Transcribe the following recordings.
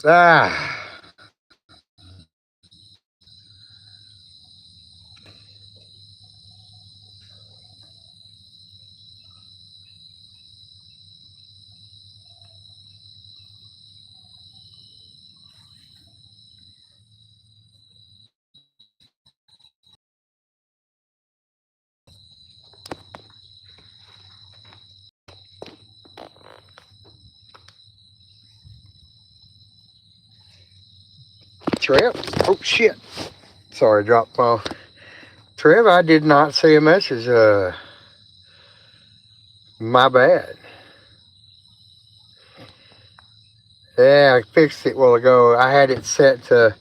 Ah. Trev. Oh shit. Sorry, dropped phone. Trev, I did not see a message. My bad. Yeah, I fixed it a while ago. I had it set to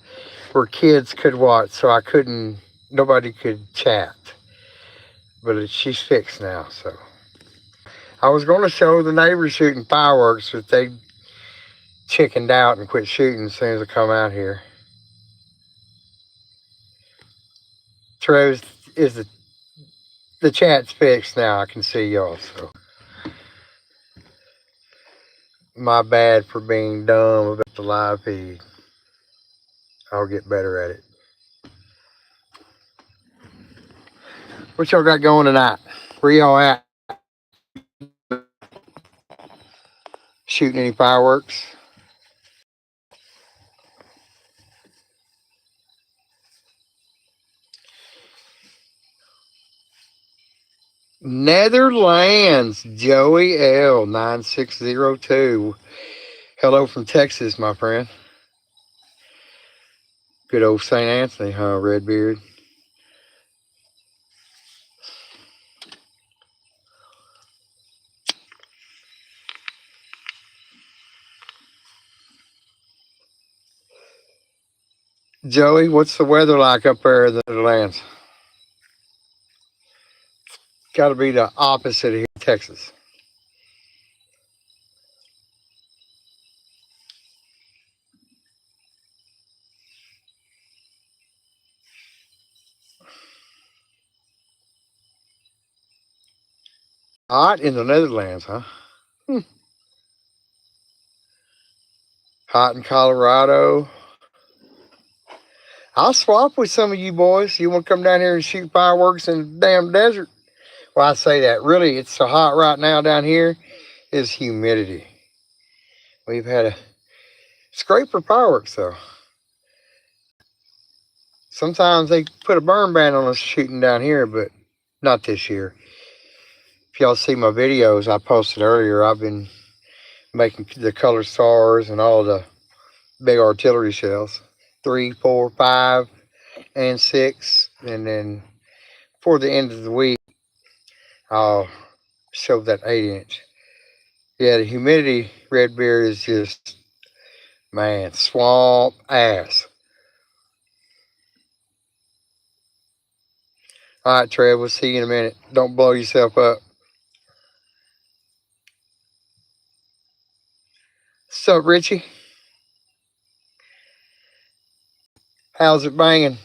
where kids could watch, so I couldn't. Nobody could chat. But she's fixed now. So I was going to show the neighbors shooting fireworks, but they chickened out and quit shooting as soon as I come out here. Trev, is the chat's fixed now? I can see y'all. So my bad for being dumb about the live feed. I'll get better at it. What y'all got going tonight? Where y'all at? Shooting any fireworks? Netherlands, Joey L9602. Hello from Texas, my friend. Good old St. Anthony, huh, Redbeard? Joey, what's the weather like up there in the Netherlands? Got to be the opposite of here in Texas. Hot in the Netherlands, huh? Hmm. Hot in Colorado. I'll swap with some of you boys. You want to come down here and shoot fireworks in the damn desert? Well, I say that. Really, it's so hot right now down here is humidity. We've had a. It's great for fireworks, though. Sometimes they put a burn ban on us shooting down here, but not this year. If y'all see my videos I posted earlier, I've been making the color stars and all the big artillery shells 3, 4, 5, and 6. And then for the end of the week, I'll show that 8-inch. Yeah, the humidity, red beer, is just, man, swamp ass. All right, Trev, we'll see you in a minute. Don't blow yourself up. What's up, Richie? How's it banging?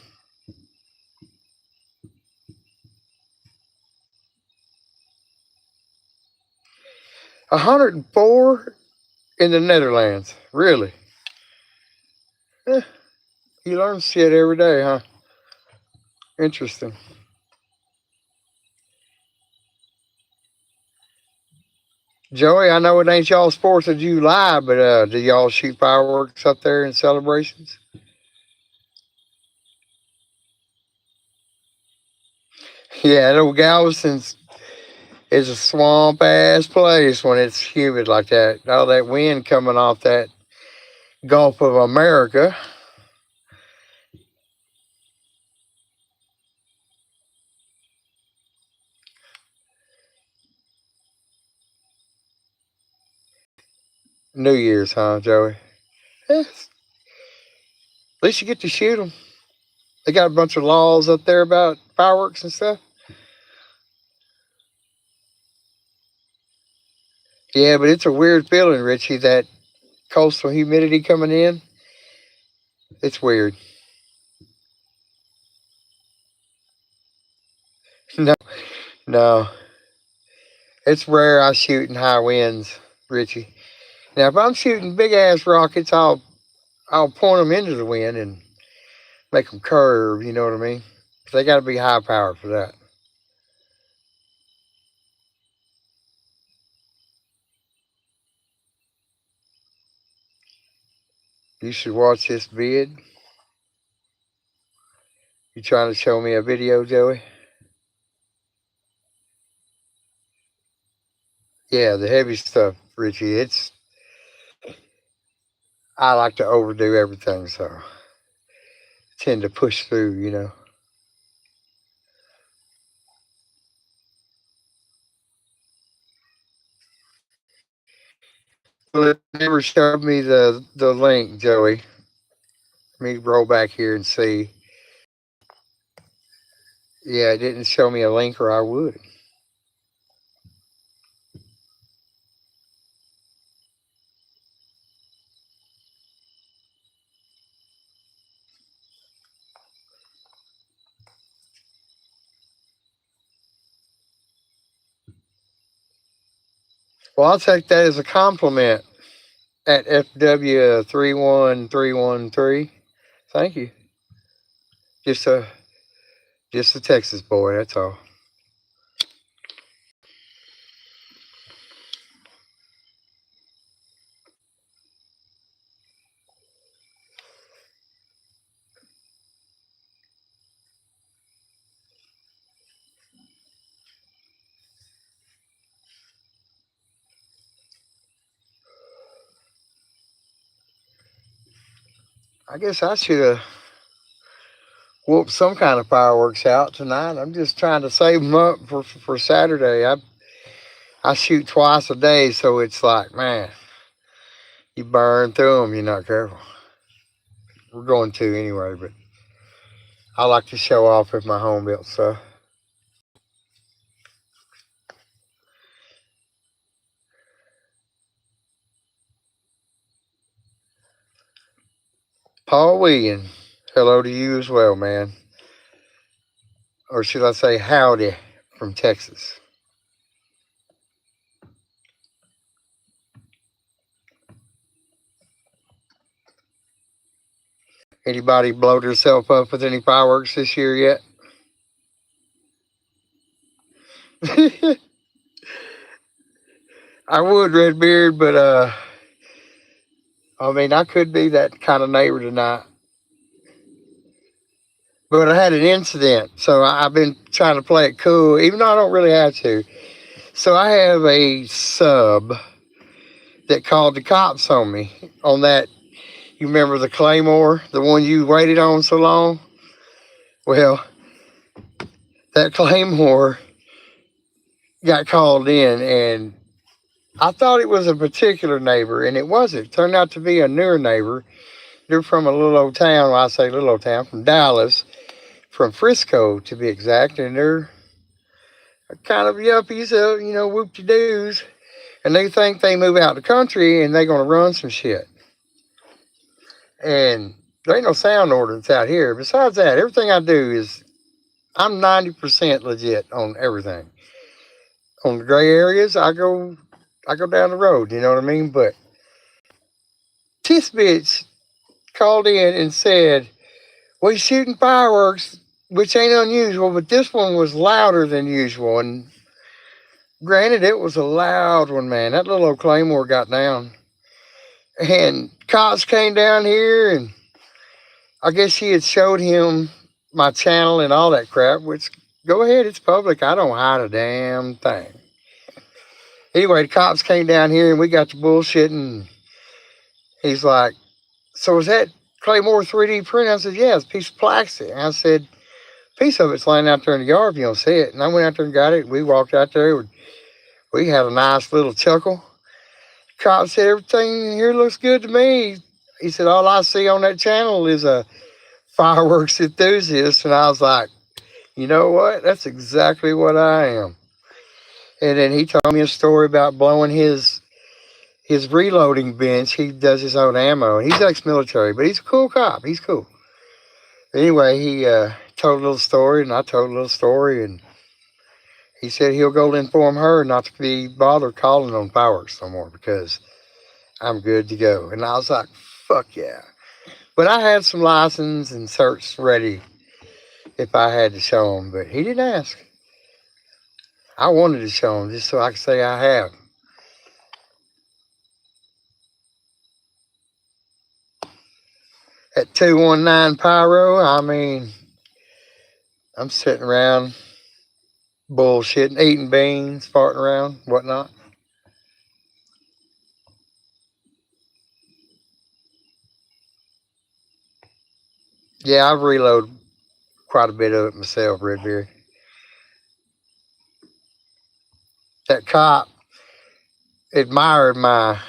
104 in the Netherlands. Really? Eh, you learn shit every day, huh? Interesting. Joey, I know it ain't y'all's 4th of July, but do y'all shoot fireworks up there in celebrations? Yeah, that old Galveston's is a swamp ass place when it's humid like that. All that wind coming off that Gulf of America. New Year's, huh, Joey? Yeah, at least you get to shoot them. They got a bunch of laws up there about fireworks and stuff. Yeah, but it's a weird feeling, Richie, that coastal humidity coming in. It's weird. No, no. It's rare I shoot in high winds, Richie. Now, if I'm shooting big ass rockets, I'll I'll point them into the wind and make them curve, you know what I mean? They got to be high power for that. You should watch this vid. You trying to show me a video, Joey? Yeah, the heavy stuff, Richie. I like to overdo everything, so I tend to push through, you know. Well, it never showed me the link, Joey. Let me roll back here and see. Yeah, it didn't show me a link, or I would. Well, I'll take that as a compliment at FW31313. Thank you. Just a Texas boy, that's all. I guess I should have whooped some kind of fireworks out tonight. I'm just trying to save them up for Saturday. I shoot twice a day, so it's like, man, you burn through them, you're not careful. We're going to anyway, but I like to show off with my home built stuff. Paul Williams, hello to you as well, man. Or should I say howdy from Texas. Anybody blow themselves up with any fireworks this year yet? I would, Redbeard, but I mean, I could be that kind of neighbor tonight. But I had an incident, so I've been trying to play it cool, even though I don't really have to. So I have a sub that called the cops on me on that. You remember the Claymore, the one you waited on so long? Well, that Claymore got called in, and I thought it was a particular neighbor, and it wasn't. It turned out to be a newer neighbor. They're from a little old town. Well, I say little old town, from Dallas, from Frisco to be exact, and they're kind of yuppies, you know, whoop-de-doos, and they think they move out the country and they're going to run some shit. And there ain't no sound ordinance out here. Besides that, everything I do is, I'm 90% legit on everything. On the gray areas, I go down the road, you know what I mean? But this bitch called in and said, we're shooting fireworks, which ain't unusual, but this one was louder than usual. And granted, it was a loud one, man. That little old Claymore got down. And cops came down here, and I guess she had showed him my channel and all that crap, which, go ahead, it's public. I don't hide a damn thing. Anyway, the cops came down here, and we got to bullshitting. He's like, so is that Claymore 3D print? I said, yeah, it's a piece of plastic. And I said, piece of it's laying out there in the yard if you don't see it. And I went out there and got it. We walked out there. We had a nice little chuckle. The cop said, everything here looks good to me. He said, all I see on that channel is a fireworks enthusiast. And I was like, you know what? That's exactly what I am. And then he told me a story about blowing his reloading bench. He does his own ammo. He's ex-military, but he's a cool cop. He's cool. Anyway, he told a little story, and I told a little story, and he said he'll go inform her not to be bothered calling on fireworks no more because I'm good to go. And I was like, fuck yeah. But I had some license and certs ready if I had to show him, but he didn't ask. I wanted to show him just so I could say I have. At 219 Pyro, I mean, I'm sitting around bullshitting, eating beans, farting around, whatnot. Yeah, I've reloaded quite a bit of it myself, Redbeard. That cop admired my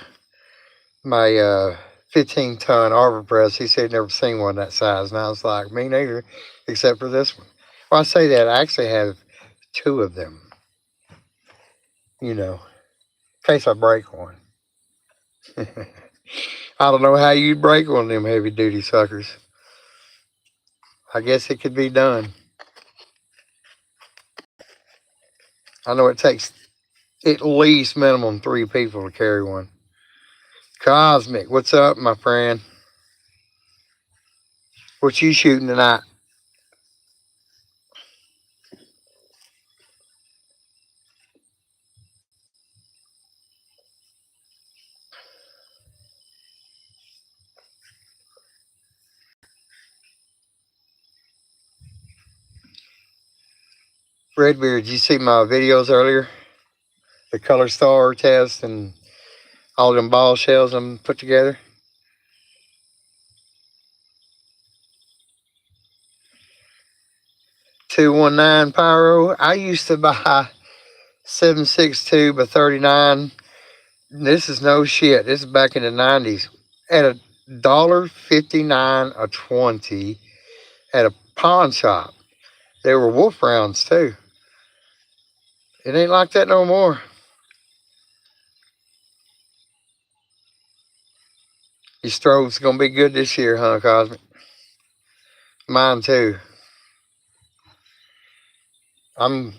15-ton arbor press. He said he'd never seen one that size, and I was like, me neither, except for this one. Well, I say that I actually have two of them. You know, in case I break one. I don't know how you break one of them heavy duty suckers. I guess it could be done. I know it takes at least minimum 3 people to carry one. Cosmic, what's up, my friend? What you shooting tonight? Redbeard, did you see my videos earlier? The color star test and all them ball shells I'm put together. 219 Pyro. I used to buy 7.62 by 39. This is no shit. This is back in the 90s. At $1.59 a 20 at a pawn shop. They were wolf rounds too. It ain't like that no more. Your strobe's gonna be good this year, huh, Cosmic? Mine too. I'm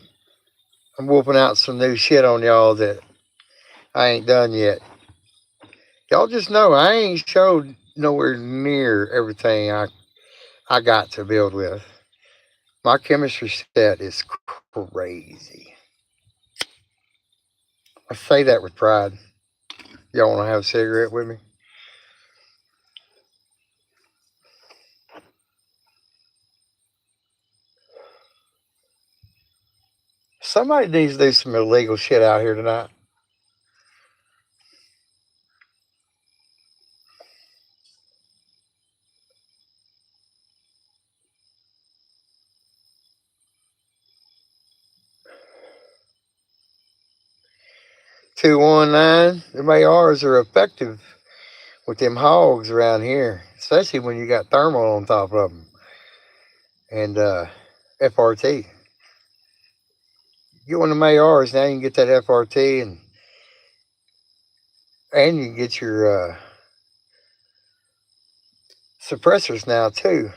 whooping out some new shit on y'all that I ain't done yet. Y'all just know I ain't showed nowhere near everything I got to build with. My chemistry set is crazy. I say that with pride. Y'all want to have a cigarette with me? Somebody needs to do some illegal shit out here tonight. Two one nine. Them ARs are effective with them hogs around here, especially when you got thermal on top of them and FRT. Get one of them ARs now. You can get that FRT and you can get your suppressors now too,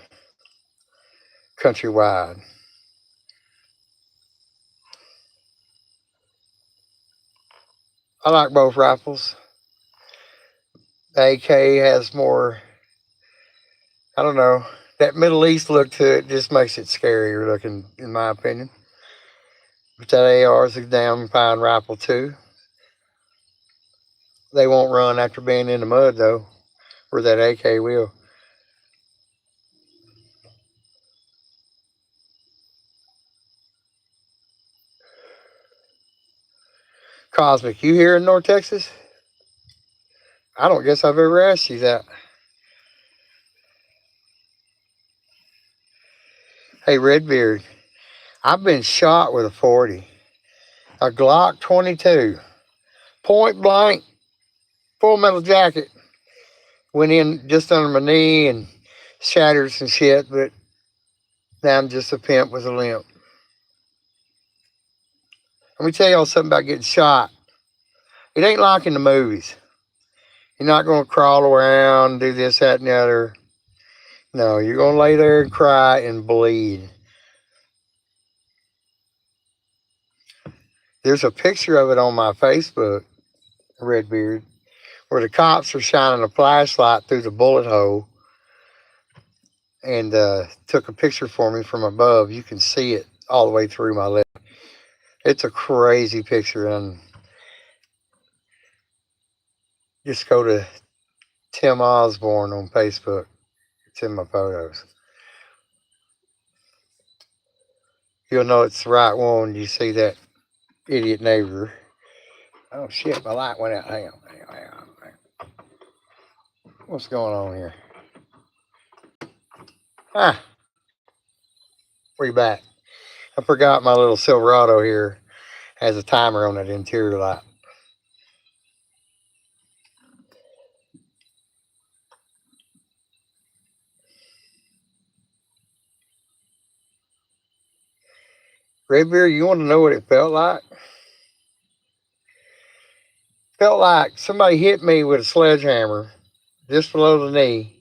countrywide. I like both rifles. The AK has more, I don't know, that Middle East look to it just makes it scarier looking, in my opinion. But that AR is a damn fine rifle too. They won't run after being in the mud though, where that AK will. Cosmic, you here in North Texas? I don't guess I've ever asked you that. Hey, Redbeard, I've been shot with a 40, a Glock 22, point blank, full metal jacket. Went in just under my knee and shattered some shit, but now I'm just a pimp with a limp. Let me tell y'all something about getting shot. It ain't like in the movies. You're not going to crawl around, do this, that, and the other. No, you're going to lay there and cry and bleed. There's a picture of it on my Facebook, Redbeard, where the cops are shining a flashlight through the bullet hole and took a picture for me from above. You can see it all the way through my leg. It's a crazy picture, and just go to Tim Osborne on Facebook. It's in my photos. You'll know it's the right one. You see that idiot neighbor. Oh shit, my light went out. Hang on. What's going on here? Ah, we back. I forgot my little Silverado here has a timer on that interior light. Redbeard, you want to know what it felt like? Felt like somebody hit me with a sledgehammer just below the knee,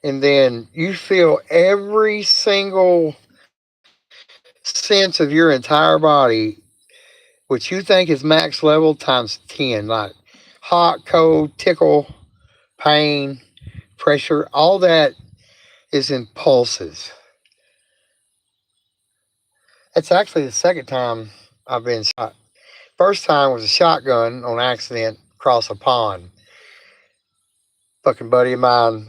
and then you feel every single sense of your entire body, which you think is max level, times 10, like hot, cold, tickle, pain, pressure, all that is in pulses. It's actually the second time I've been shot. First time was a shotgun on accident across a pond. Fucking buddy of mine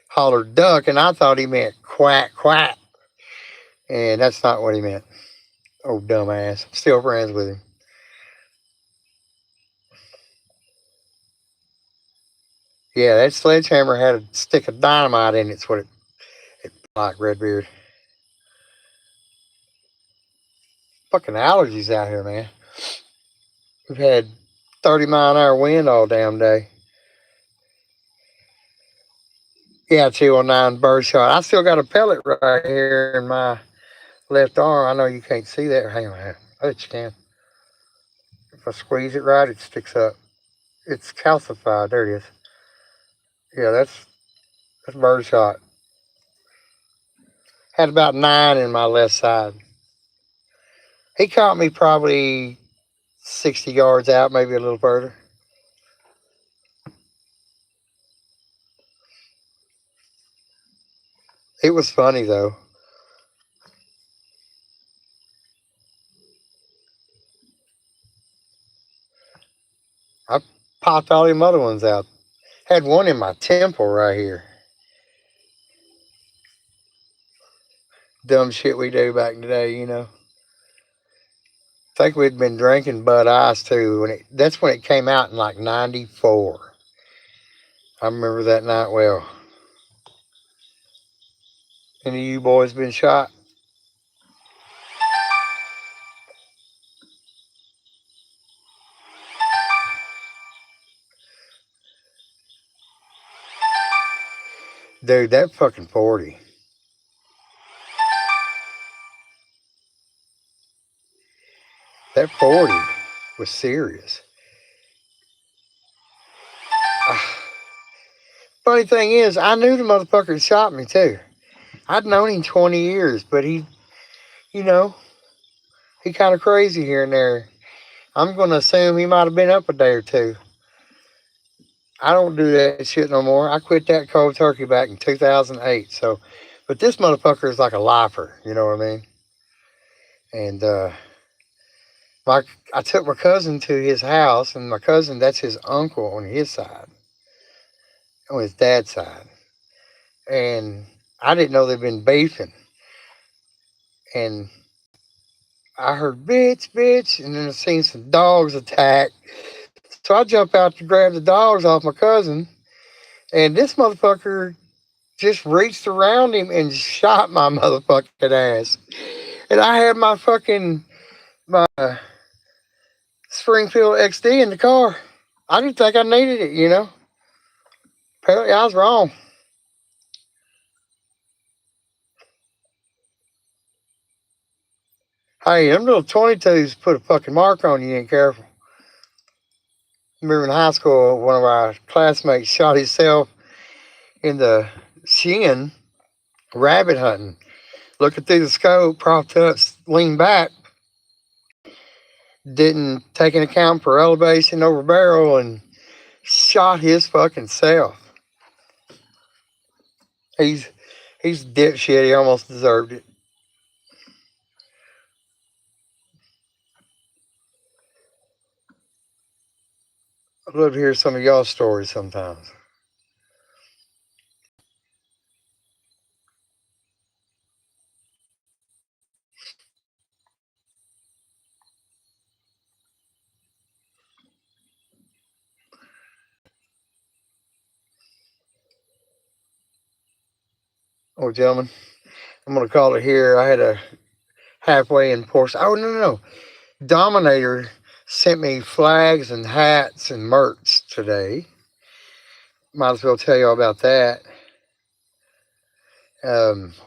hollered duck, and I thought he meant quack, quack. And that's not what he meant. Oh, dumbass. I'm still friends with him. Yeah, that sledgehammer had a stick of dynamite in it. It's what it like, Redbeard. Fucking allergies out here, man. We've had 30-mile-an-hour wind all damn day. Yeah, 209 birdshot. I still got a pellet right here in my left arm. I know you can't see that. Hang on. Oh, you can. If I squeeze it right, it sticks up. It's calcified. There it is. Yeah, that's birdshot. Had about 9 in my left side. He caught me probably 60 yards out, maybe a little further. It was funny, though. I popped all them other ones out. Had one in my temple right here. Dumb shit we do back in the day, you know. I think we'd been drinking Bud Ice too. That's when it came out in like '94. I remember that night well. Any of you boys been shot? Dude, that fucking 40. That 40 was serious. Funny thing is, I knew the motherfucker that shot me too. I'd known him 20 years, but you know, he kind of crazy here and there. I'm going to assume he might have been up a day or two. I don't do that shit no more. I quit that cold turkey back in 2008. So, but this motherfucker is like a lifer. You know what I mean? And I took my cousin to his house, and my cousin, that's his uncle on his side, on his dad's side. And I didn't know they'd been beefing. And I heard bitch, bitch, and then I seen some dogs attack. So I jump out to grab the dogs off my cousin, and this motherfucker just reached around him and shot my motherfucking ass. And I had my Springfield XD in the car. I didn't think I needed it, you know. Apparently I was wrong. Hey, them little 22s put a fucking mark on you, ain't careful. Remember in high school, one of our classmates shot himself in the shin rabbit hunting. Looking through the scope, propped up, leaned back, didn't take into account for elevation over barrel, and shot his fucking self. He's He's dipshit. He almost deserved it. I'd love to hear some of y'all's stories sometimes. Oh, gentlemen, I'm going to call it here. I had a halfway in portion. Oh, no. Dominator sent me flags and hats and merch today. Might as well tell y'all about that.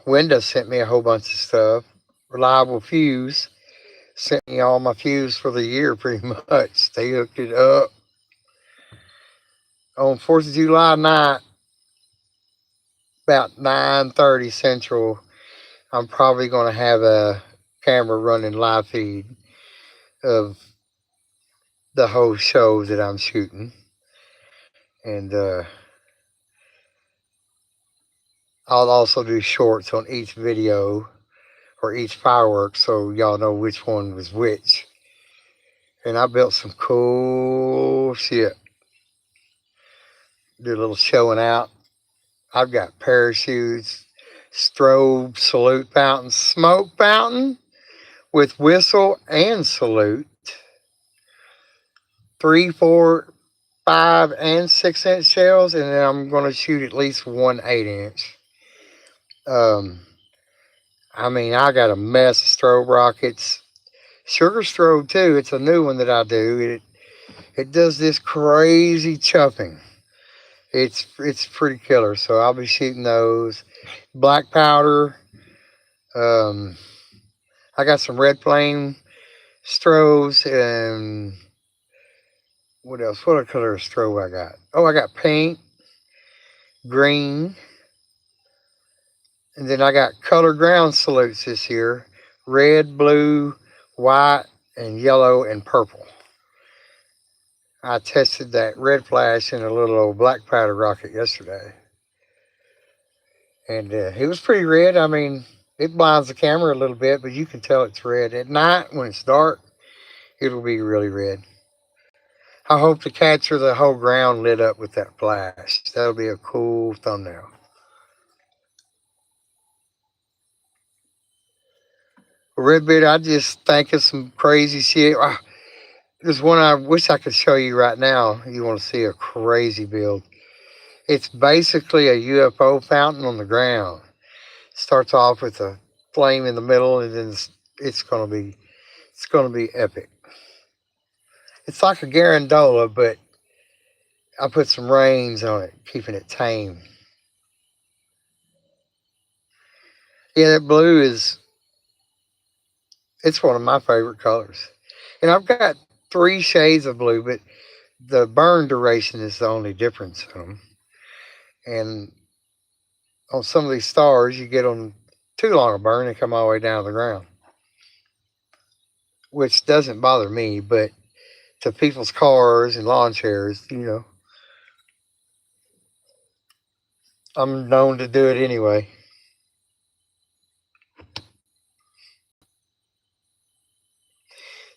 Windows sent me a whole bunch of stuff. Reliable Fuse sent me all my fuse for the year pretty much. They hooked it up. On 4th of July night, about 9:30 Central, I'm probably going to have a camera running live feed of the whole show that I'm shooting. And I'll also do shorts on each video or each fireworks so y'all know which one was which. And I built some cool shit. Did a little showing out. I've got parachutes, strobe, salute fountain, smoke fountain with whistle and salute. 3, 4, 5, and 6-inch shells, and then I'm going to shoot at least one 8-inch. I mean, I got a mess of strobe rockets. Sugar strobe too. It's a new one that I do. It does this crazy chuffing. It's pretty killer. So I'll be shooting those. Black powder. I got some red flame strobes and what else? What color of strobe I got? Oh, I got pink, green, and then I got color ground salutes this year: red, blue, white, and yellow and purple. I tested that red flash in a little old black powder rocket yesterday. And it was pretty red. I mean, it blinds the camera a little bit, but you can tell it's red. At night, when it's dark, it'll be really red. I hope to capture the whole ground lit up with that flash. That'll be a cool thumbnail. Red beard, I just think of some crazy shit. There's one I wish I could show you right now. You want to see a crazy build. It's basically a UFO fountain on the ground. Starts off with a flame in the middle, and then it's gonna be epic. It's like a Garandola, but I put some reins on it, keeping it tame. Yeah, that blue it's one of my favorite colors. And I've got 3 shades of blue, but the burn duration is the only difference in them. And on some of these stars, you get on too long a burn and come all the way down to the ground, which doesn't bother me, but to people's cars and lawn chairs, I'm known to do it anyway.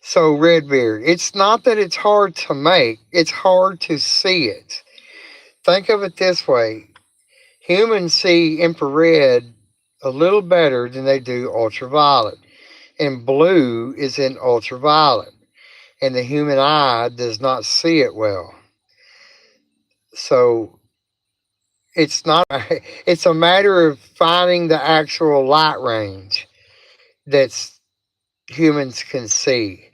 So Redbeard, it's not that it's hard to make, it's hard to see it. Think of it this way. Humans see infrared a little better than they do ultraviolet. And blue is in ultraviolet. And the human eye does not see it well. So it's not, it's a matter of finding the actual light range that's humans can see.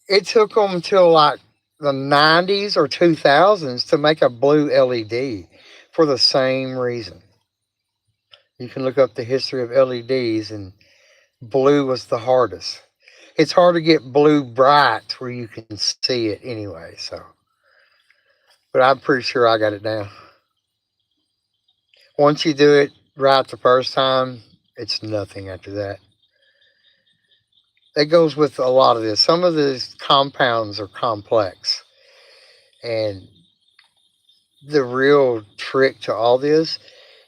It took them till like the 90s or 2000s to make a blue LED for the same reason. You can look up the history of LEDs, and blue was the hardest. It's hard to get blue bright where you can see it anyway, so. But I'm pretty sure I got it down. Once you do it right the first time, it's nothing after that. That goes with a lot of this. Some of these compounds are complex. And the real trick to all this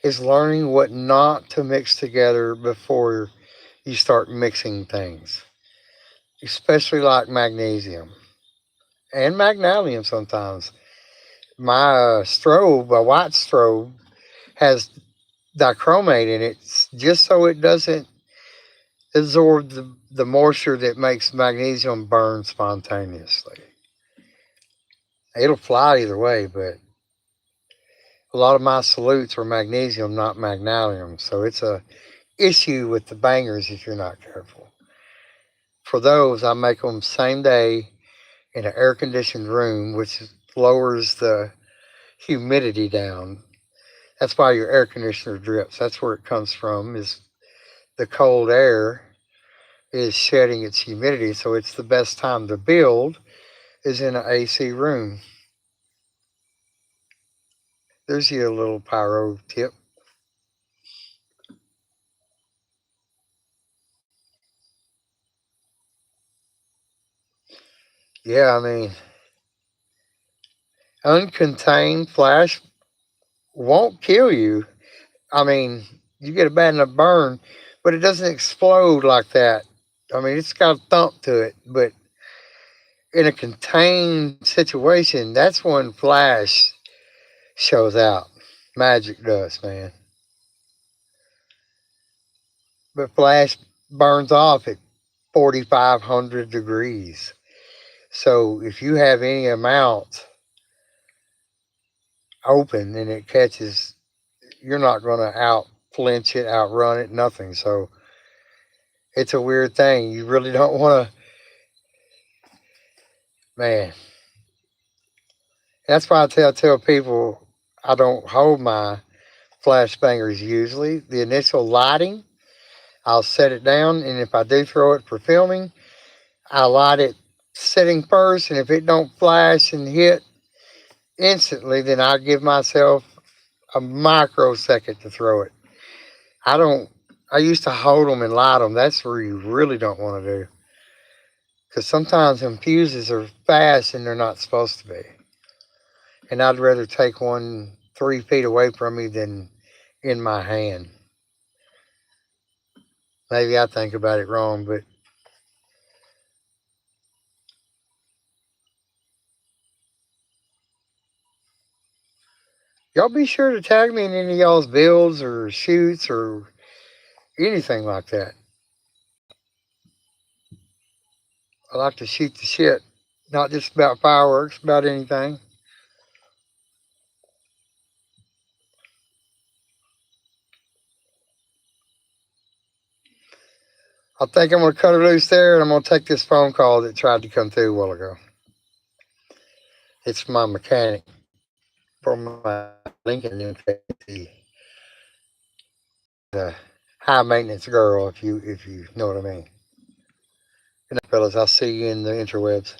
is learning what not to mix together before you start mixing things, especially like magnesium and magnesium sometimes. My strobe, a white strobe, has dichromate in it just so it doesn't absorb the moisture that makes magnesium burn spontaneously. It'll fly either way, but a lot of my salutes are magnesium, not magnesium. So it's a issue with the bangers if you're not careful. For those, I make them same day in an air conditioned room, which lowers the humidity down. That's why your air conditioner drips. That's where it comes from, is the cold air is shedding its humidity. So it's the best time to build is in an AC room. There's your little pyro tip. Yeah, I mean, uncontained flash won't kill you. I mean, you get a bad enough burn, but it doesn't explode like that. I mean, it's got a thump to it, but in a contained situation, that's when flash shows out. Magic dust, man. But flash burns off at 4,500 degrees. So if you have any amount open and it catches, you're not going to out flinch it, outrun it, nothing. So it's a weird thing. You really don't want to, man. That's why I tell people I don't hold my flash bangers usually. The initial lighting, I'll set it down, and if I do throw it for filming, I light it sitting first, and if it don't flash and hit instantly, then I give myself a microsecond to throw it. I don't. I used to hold them and light them. That's where you really don't want to do, because sometimes them fuses are fast and they're not supposed to be. And I'd rather take one 3 feet away from me than in my hand. Maybe I think about it wrong, but y'all be sure to tag me in any of y'all's builds or shoots or anything like that. I like to shoot the shit, not just about fireworks, about anything. I think I'm going to cut her loose there, and I'm going to take this phone call that tried to come through a while ago. It's my mechanic for my Lincoln MKT. The high maintenance girl, if you know what I mean. Good night, fellas. I'll see you in the interwebs.